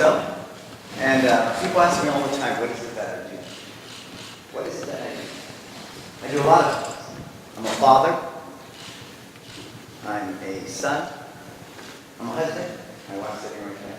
so. And people ask me all the time, what is it that I do? What is it that I do? I do a lot of things. I'm a father. I'm a son. I'm a husband. My wife's sitting right there.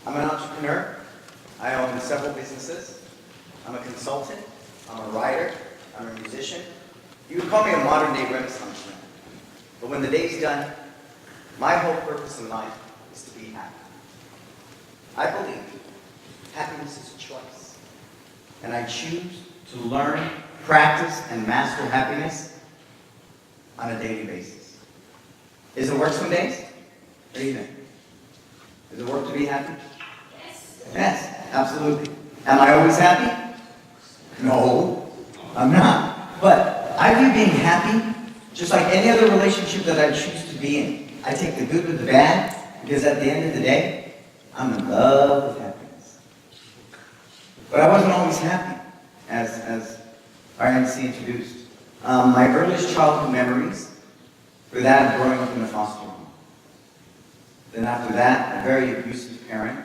I'm an entrepreneur. I own several businesses. I'm a consultant. I'm a writer. I'm a musician. You would call me a modern-day Renaissance man. But when the day's done, my whole purpose in life is to be happy. I believe happiness is a choice. And I choose to learn, practice, and master happiness on a daily basis. Is it work some days? What do you think? Does it work to be happy? Yes. Yes, absolutely. Am I always happy? No, I'm not. But I view being happy just like any other relationship that I choose to be in. I take the good with the bad, because at the end of the day, I'm in love with happiness. But I wasn't always happy, as our MC introduced. My earliest childhood memories were that of growing up in a foster home. Then after that, a very abusive parent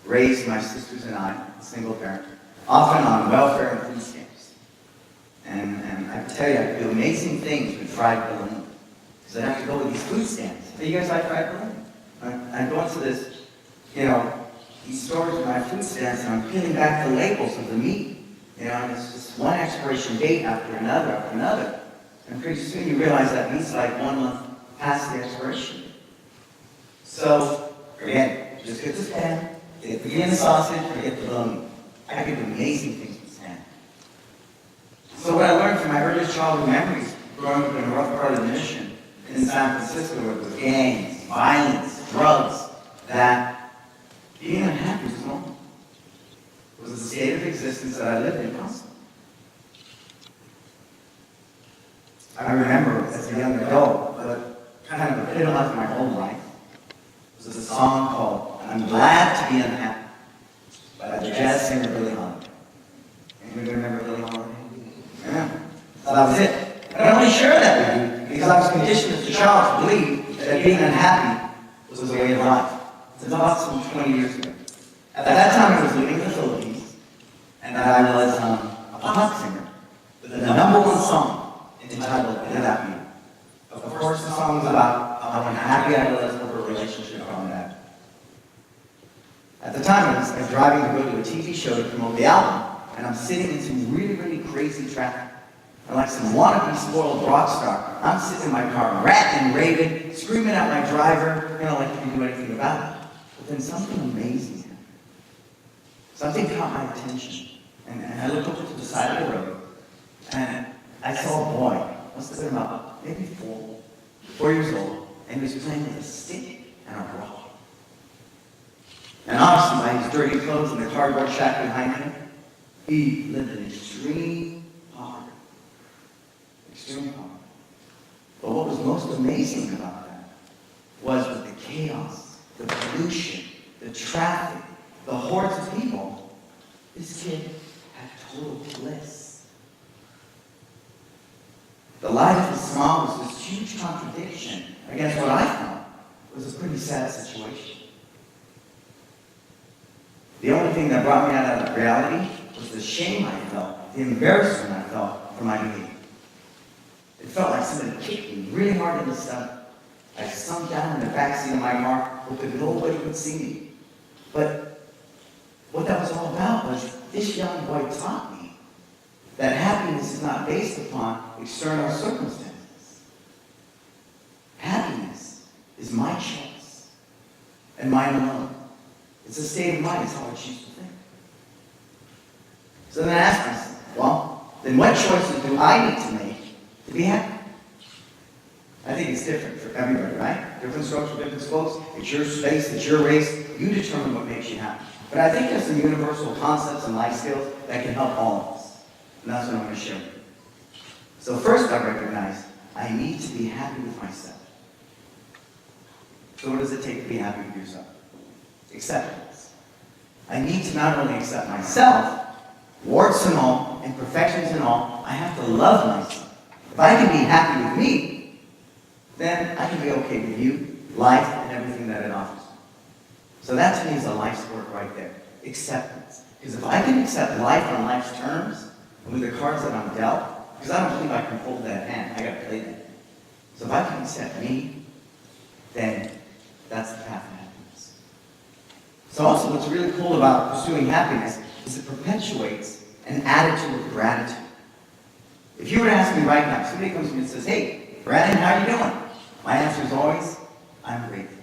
raised my sisters and I, a single parent, often on welfare and food stamps. And I can tell you, I do amazing things with fried bologna. Because I have to go with these food stamps. Hey, you guys like fried bologna? I go into this, these stores with my food stamps, and I'm peeling back the labels of the meat. And it's just one expiration date after another. And pretty soon you realize that meat's like 1 month past the expiration date. So, forget it. Just get this pan, get the Vienna sausage, forget the bologna. I can do amazing things with Stan. So what I learned from my earliest childhood memories, growing up in a rough part of the mission in San Francisco, where it was gangs, violence, drugs, that being unhappy was normal. It was a state of existence that I lived in constantly. I remember as a young adult, but kind of epitomized my whole life, was a song called I'm Glad to Be Unhappy by the jazz singer Billie Holiday. Anybody remember Billie Holiday? Yeah. So that was it. And I only share that with you because I was conditioned as a child to believe that being unhappy was a way of life. It's about some 20 years ago. At that time I was living in the Philippines, and I was a pop singer with the #1 song entitled Without You. Of course the song was about how unhappy I was over a relationship gone bad. At the time, I was driving to go to a TV show to promote the album, and I'm sitting in some really, really crazy traffic. And like some wannabe spoiled rock star, I'm sitting in my car, ranting and raving, screaming at my driver, like he can do anything about it. But then something amazing happened. Something caught my attention, and I looked over to the side of the road, and I saw a boy, must have been about maybe 4 years old, and he was playing with a stick and a rock. And obviously, by his dirty clothes and the cardboard shack behind him, he lived in extreme poverty. Extreme poverty. But what was most amazing about that was with the chaos, the pollution, the traffic, the hordes of people, this kid had total bliss. The life of Islam was this huge contradiction against what I thought was a pretty sad situation. The only thing that brought me out of reality was the shame I felt, the embarrassment I felt for my behavior. It felt like somebody kicked me really hard in the stomach. I sunk down in the backseat of my car, hoping nobody would see me. But what that was all about was this young boy taught me that happiness is not based upon external circumstances. Happiness is my choice, and mine alone. It's a state of mind, it's how I choose to think. So then I ask myself, well, then what choices do I need to make to be happy? I think it's different for everybody, right? Different strokes for different folks. It's your space, it's your race. You determine what makes you happy. But I think there's some universal concepts and life skills that can help all of us. And that's what I'm going to share with you. So first I recognize I need to be happy with myself. So what does it take to be happy with yourself? Acceptance. I need to not only accept myself, warts and all, imperfections and all, I have to love myself. If I can be happy with me, then I can be okay with you, life, and everything that it offers. So that to me is a life's work right there. Acceptance. Because if I can accept life on life's terms, with the cards that I'm dealt, because I don't believe I can hold that hand, I gotta play that. So if I can accept me, then that's the path to happiness. So also what's really cool about pursuing happiness is it perpetuates an attitude of gratitude. If you were to ask me right now, somebody comes to me and says, hey, Brandon, how are you doing? My answer is always, I'm grateful.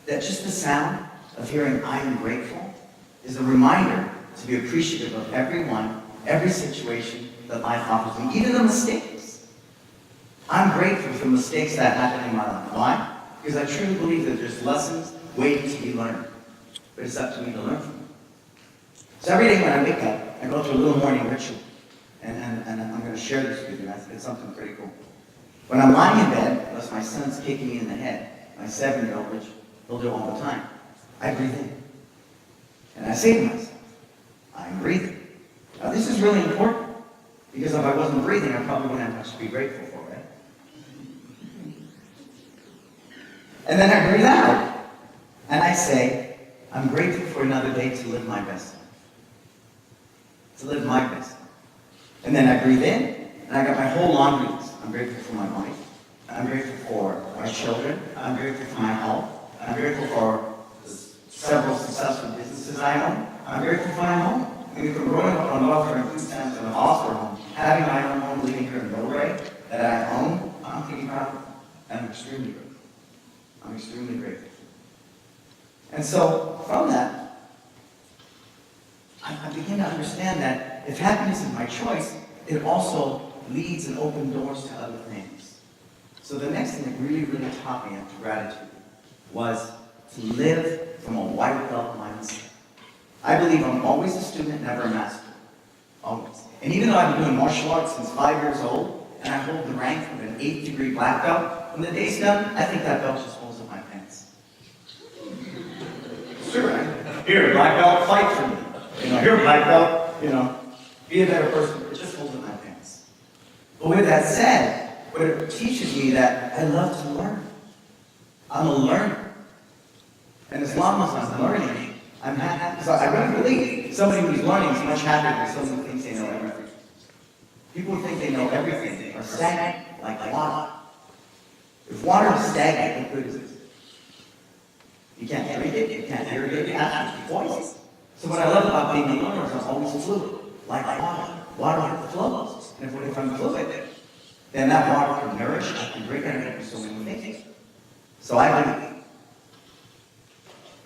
That just the sound of hearing I am grateful is a reminder to be appreciative of everyone, every situation that life offers me, even the mistakes. I'm grateful for the mistakes that happen in my life. Why? Because I truly believe that there's lessons waiting to be learned. But it's up to me to learn from them. So every day when I wake up, I go through a little morning ritual. And I'm going to share this with you. I think it's something pretty cool. When I'm lying in bed, unless my son's kicking me in the head, my 7-year-old, which he'll do all the time, I breathe in. And I say to myself, I'm breathing. Now this is really important, because if I wasn't breathing, I probably wouldn't have much to be grateful for, right? And then I breathe out, and I say, I'm grateful for another day to live my best life. To live my best life. And then I breathe in, and I got my whole laundry list. I'm grateful for my wife. I'm grateful for my children. I'm grateful for my health. I'm grateful for several successful businesses I own. I'm grateful for my home. I mean, from growing up on welfare and food stamps in a foster home, having my own home living here in Millbrae that I own, I'm pretty proud of. I'm extremely grateful. I'm extremely grateful. And so, from that, I begin to understand that if happiness is my choice, it also leads and opens doors to other things. So the next thing that really, really taught me after gratitude was to live from a white belt mindset. I believe I'm always a student, never a master. Always. And even though I've been doing martial arts since 5 years old, and I hold the rank of an 8th degree black belt, when the day's done, I think that belt just holds up my pants. Sure, right? Here, black belt, fight for me. Here, black belt, be a better person. It just holds up my pants. But with that said, what it teaches me that I love to learn. I'm a learner. And as long as I'm learning, I'm happy. Because I really believe somebody who's learning is much happier than someone who thinks they know everything. People who think they know everything are stagnant like water. If water is stagnant, what good is it? You can't drink it, you can't irrigate it, it's poison. So what I love about being a learner is I'm always fluid, like water. Water flows. And if I'm fluid, then that water can nourish, I can drink it, and do so many things. So I believe,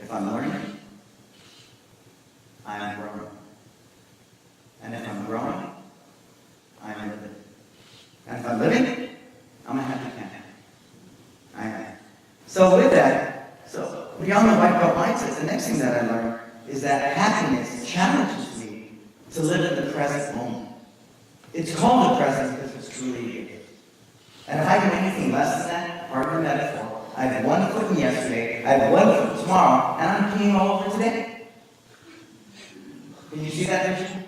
if I'm learning, I am growing. And if I'm growing, I am living. And if I'm living, I'm a happy camper. I am. So with that, beyond the white belt mindset, the next thing that I learned is that happiness challenges me to live in the present moment. It's called the present because it's truly a gift. And if I do anything less than that, pardon the metaphor, I have 1 foot in yesterday, I have 1 foot tomorrow, and I'm peeing all over today. Can you see that vision?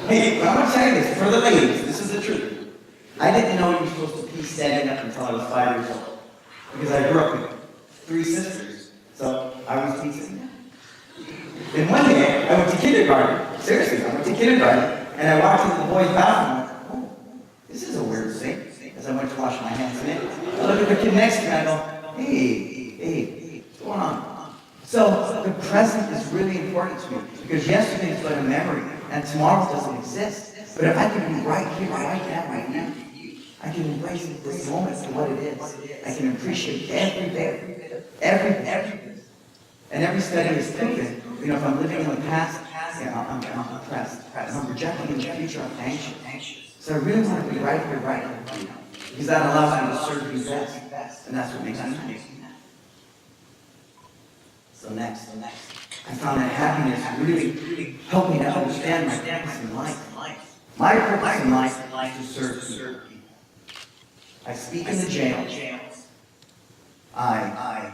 Hey, I'm going to tell you this, for the ladies, this is the truth. I didn't know you were supposed to pee standing up until I was 5 years old. Because I grew up with 3 sisters, so I was teaching. Then one day, I went to kindergarten. Seriously, I went to kindergarten, and I walked into the boys' bathroom, and I went, oh, this is a weird thing. As I went to wash my hands in it, I look at the kid next to me, and I go, hey, what's going on? So the present is really important to me, because yesterday is but a memory, and tomorrow doesn't exist. But if I can be right here, right now, I can embrace this moment for what it is. I can appreciate every day, every. And every study is proven, if I'm living in the past, I'm depressed. If I'm projecting in the future, I'm anxious. So I really want to be right here, right now. Because that allows me to serve you best. And that's what makes me happy. So next, I found that happiness really helped me to understand my purpose in life. My purpose in life is to serve people. I speak in the jails. I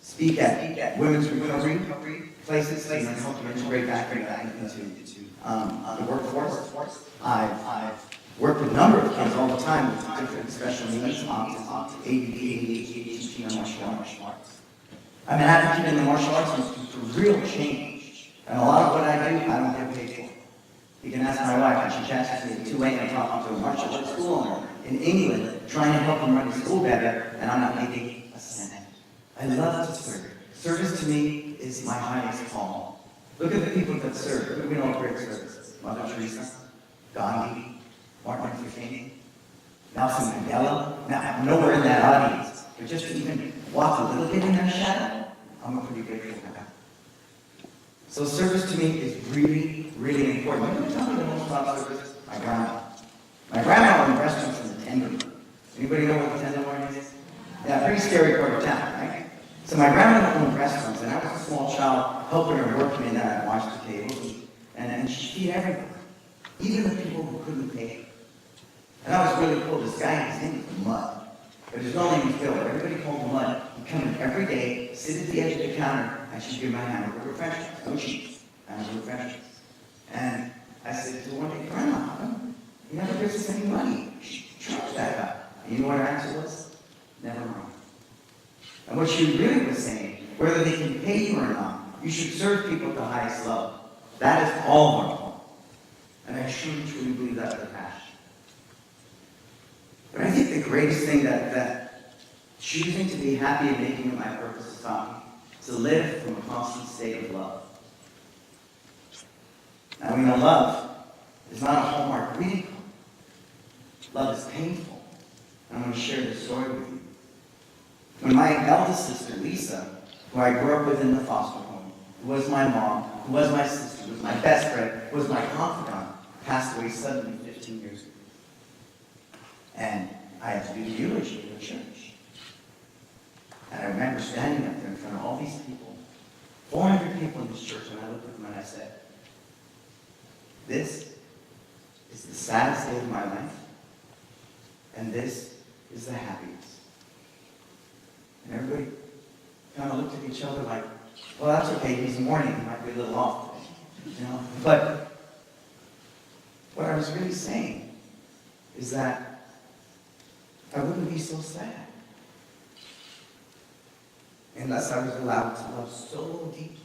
speak at women's recovery places to help them integrate back into the workforce. I've worked with a number of kids all the time with different special needs, autism, ADD, ADHD, and martial arts. I'm an advocate in the martial arts industry for real change. And a lot of what I do, I don't get paid for. You can ask my wife, when she catches me at 2 a.m. talking to a martial arts school owner in England, trying to help him run his school better, and I'm not making a cent. I love to serve. Service to me is my highest call. Look at the people that serve. Who do we know of great service? Mother Teresa, Gandhi, Martin Luther King, Nelson Mandela. Now, I'm nowhere in that audience, but just to even walk a little bit in their shadow, I'm a pretty grateful guy. So service to me is really, really important. What do you tell me the most about service? My grandma. My grandma owned restaurants in the Tenderloin. Anybody know what the Tenderloin is? Yeah, pretty scary part of town, right? So my grandmother owned restaurants, and I was a small child helping her work in there and watch the tables, and she'd feed everybody, even the people who couldn't pay. And that was really cool. This guy, his name was Mud. But his real name was Bill. Everybody called him Mud. He'd come in every day, sit at the edge of the counter, and she'd give my hamburger French fries. No cheese. Hamburger French fries. And I said to her one day, Grandma, you never gives us any money. She charged that guy. And you know what her answer was? Never mind. And what she really was saying, whether they can pay you or not, you should serve people at the highest level. That is all wonderful. And I truly, truly believe that with a passion. But I think the greatest thing that choosing to be happy and making it my purpose has taught me is to live from a constant state of love. Now we know love is not a Hallmark reading card. Love is painful. I'm going to share this story with you. When my eldest sister, Lisa, who I grew up with in the foster home, who was my mom, who was my sister, who was my best friend, who was my confidant, passed away suddenly 15 years ago. And I had to do the eulogy in the church. And I remember standing up there in front of all these people, 400 people in this church, and I looked at them and I said, this is the saddest day of my life, and this is the happiest. And everybody kind of looked at each other like, well, that's okay, he's mourning, he might be a little off today, you know? But what I was really saying is that I wouldn't be so sad unless I was allowed to love so deeply.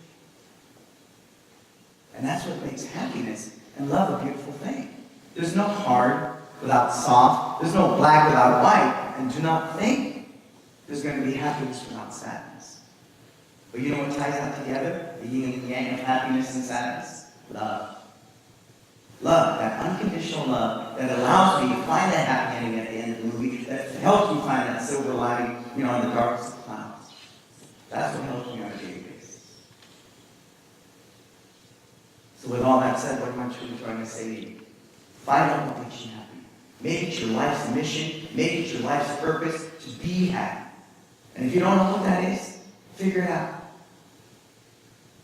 And that's what makes happiness and love a beautiful thing. There's no hard without soft, there's no black without white, and do not think there's going to be happiness without sadness. But you know what ties that together? The yin and yang of happiness and sadness? Love. Love, that unconditional love that allows me to find that happy ending at the end of the movie, that helps me find that silver lining, you know, in the darkest of clouds. That's what helps me on a daily basis. So with all that said, what am I truly trying to say to you? Find out what makes you happy. Make it your life's mission. Make it your life's purpose to be happy. And if you don't know what that is, figure it out.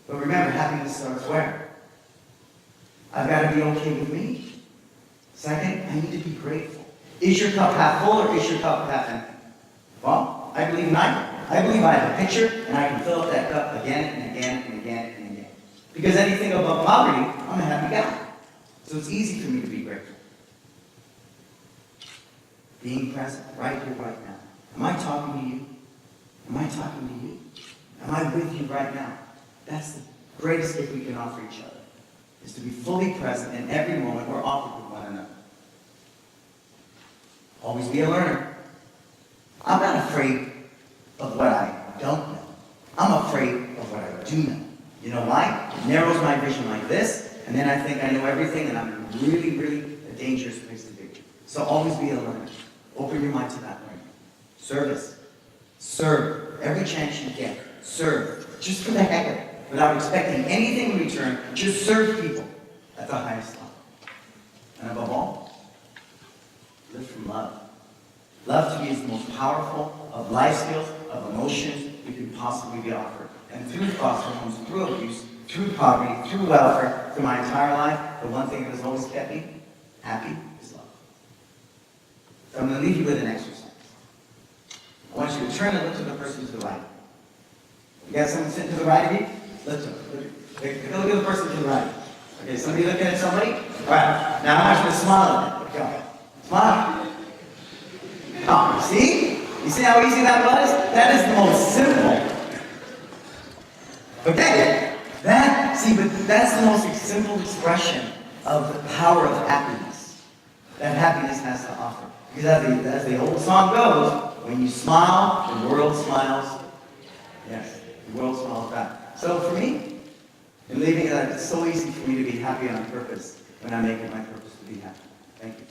But remember, happiness starts where? I've got to be okay with me. Second, I need to be grateful. Is your cup half full or is your cup half empty? Well, I believe neither. I believe I have a pitcher and I can fill up that cup again and again and again and again. Because anything above poverty, I'm a happy guy. So it's easy for me to be grateful. Being present right here, right now. Am I talking to you? Am I talking to you? Am I with you right now? That's the greatest gift we can offer each other, is to be fully present in every moment we're offered with one another. Always be a learner. I'm not afraid of what I don't know. I'm afraid of what I do know. You know why? It narrows my vision like this, and then I think I know everything, and I'm in really, really a dangerous place to be. So always be a learner. Open your mind to that learning. Service. Serve. Every chance you get. Serve. Just for the heck of it. Without expecting anything in return. Just serve people at the highest level. And above all, live from love. Love to me is the most powerful of life skills, of emotions you can possibly be offered. And through foster homes, through abuse, through poverty, through welfare, through my entire life, the one thing that has always kept me happy is love. So I'm going to leave you with an exercise. I want you to turn and look to the person to the right. You got someone sitting to the right of you? Look to them. Look at the person to the right. Okay, somebody looking at somebody? All right. Now I want you to smile at them. Go. Smile. Oh, see? You see how easy that was? That is the most simple. Okay, but that's the most simple expression of the power of happiness that happiness has to offer. Because as the old song goes, when you smile, the world smiles. Yes, the world smiles back. So for me, in leaving that, it's so easy for me to be happy on purpose when I make it my purpose to be happy. Thank you.